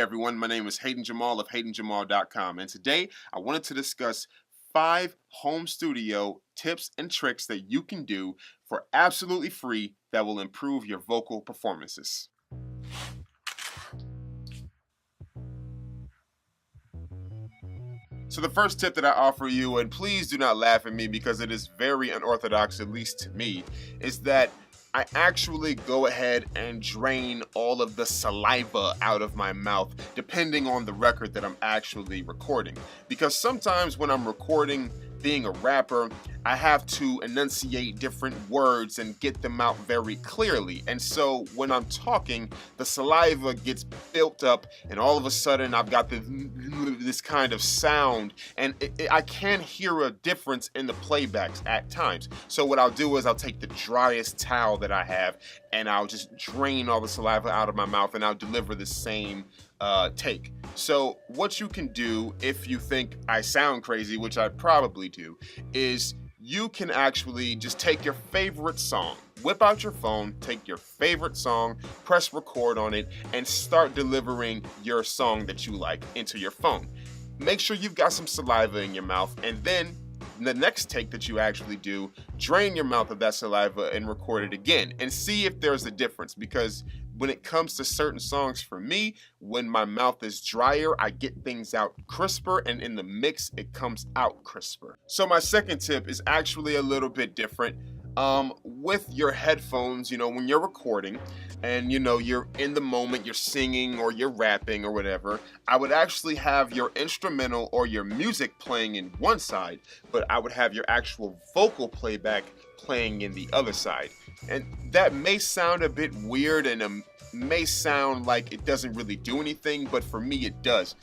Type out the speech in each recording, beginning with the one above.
everyone, my name is Hayden Jamal of HaydenJamal.com, and today I wanted to discuss 5 home studio tips and tricks that you can do for absolutely free that will improve your vocal performances. So the first tip that I offer you, and please do not laugh at me because it is very unorthodox, at least to me, is that I actually go ahead and drain all of the saliva out of my mouth, depending on the record that I'm actually recording. Because sometimes when I'm recording, being a rapper, I have to enunciate different words and get them out very clearly. And so when I'm talking, the saliva gets built up and all of a sudden I've got this kind of sound, and I can hear a difference in the playbacks at times. So what I'll do is I'll take the driest towel that I have and I'll just drain all the saliva out of my mouth and I'll deliver the same take. So what you can do if you think I sound crazy, which I probably do, is you can actually just take your favorite song, whip out your phone, take your favorite song, press record on it, and start delivering your song that you like into your phone. Make sure you've got some saliva in your mouth, and then the next take that you actually do, drain your mouth of that saliva and record it again and see if there's a difference, because when it comes to certain songs, for me, when my mouth is drier, I get things out crisper, and in the mix, it comes out crisper. So my second tip is actually a little bit different. With your headphones, when you're recording and you're in the moment, you're singing or you're rapping or whatever, I would actually have your instrumental or your music playing in one side, but I would have your actual vocal playback playing in the other side. And that may sound a bit weird and may sound like it doesn't really do anything, but for me it does.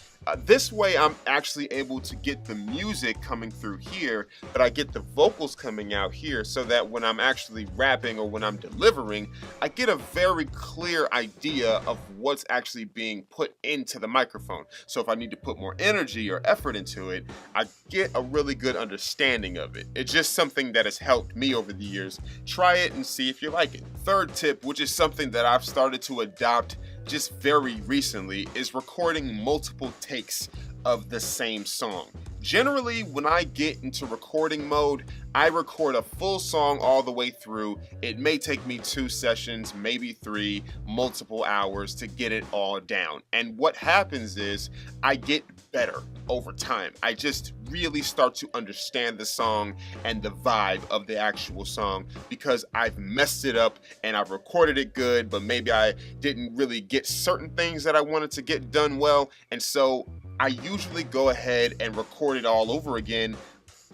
This way I'm actually able to get the music coming through here, but I get the vocals coming out here, so that when I'm actually rapping or when I'm delivering, I get a very clear idea of what's actually being put into the microphone. So if I need to put more energy or effort into it, I get a really good understanding of it. It's just something that has helped me over the years. Try it and see if you like it. Third tip, which is something that I've started to adopt just very recently, is recording multiple takes of the same song. Generally, when I get into recording mode, I record a full song all the way through. It may take me 2 sessions, maybe 3, multiple hours to get it all down. And what happens is I get better over time. I just really start to understand the song and the vibe of the actual song, because I've messed it up and I've recorded it good, but maybe I didn't really get certain things that I wanted to get done well. And so I usually go ahead and record it all over again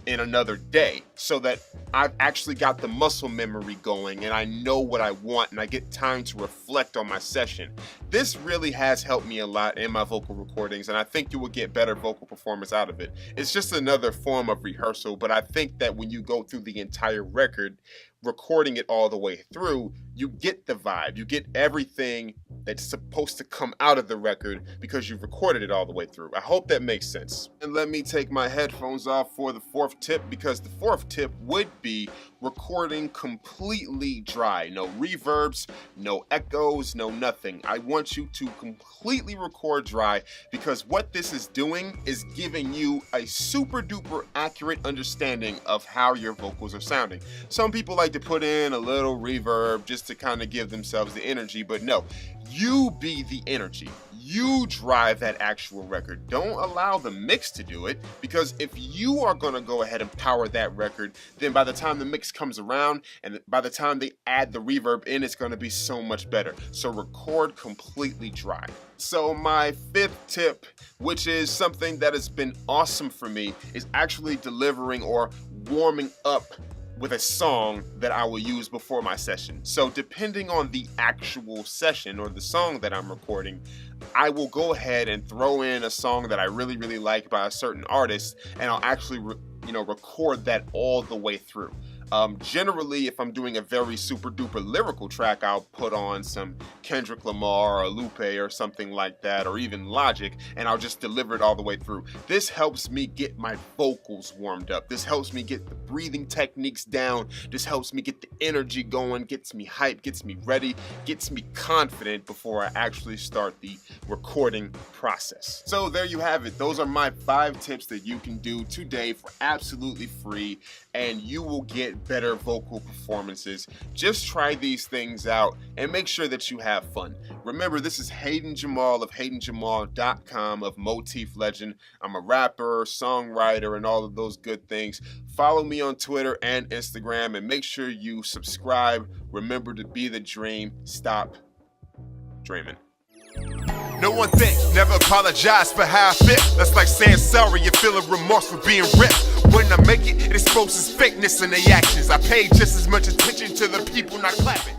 in another day, so that I've actually got the muscle memory going and I know what I want and I get time to reflect on my session. This really has helped me a lot in my vocal recordings, and I think you will get better vocal performance out of it. It's just another form of rehearsal, but I think that when you go through the entire record, recording it all the way through, you get the vibe, you get everything that's supposed to come out of the record because you've recorded it all the way through. I hope that makes sense. And let me take my headphones off for the 4th tip, because the 4th tip would be recording completely dry. No reverbs, no echoes, no nothing. I want you to completely record dry, because what this is doing is giving you a super duper accurate understanding of how your vocals are sounding. Some people like to put in a little reverb just to kind of give themselves the energy, but no, you be the energy. You drive that actual record. Don't allow the mix to do it, because if you are going to go ahead and power that record, then by the time the mix comes around and by the time they add the reverb in, it's going to be so much better. So record completely dry. So my 5th tip, which is something that has been awesome for me, is actually delivering or warming up with a song that I will use before my session. So depending on the actual session or the song that I'm recording, I will go ahead and throw in a song that I really, really like by a certain artist, and I'll actually record that all the way through. Generally, if I'm doing a very super duper lyrical track, I'll put on some Kendrick Lamar or Lupe or something like that, or even Logic, and I'll just deliver it all the way through. This helps me get my vocals warmed up. This helps me get the breathing techniques down. This helps me get the energy going, gets me hyped, gets me ready, gets me confident before I actually start the recording process. So there you have it. Those are my 5 tips that you can do today for absolutely free, and you will get better vocal performances. Just try these things out and make sure that you have fun. Remember, this is Hayden Jamal of HaydenJamal.com of Motif Legend. I'm a rapper, songwriter, and all of those good things. Follow me on Twitter and Instagram, and make sure you subscribe. Remember to be the dream. Stop dreaming. No one thinks, never apologize for how I feel. That's like saying sorry and feeling remorse for being ripped. When I make it, it exposes fakeness in their actions. I pay just as much attention to the people not clapping.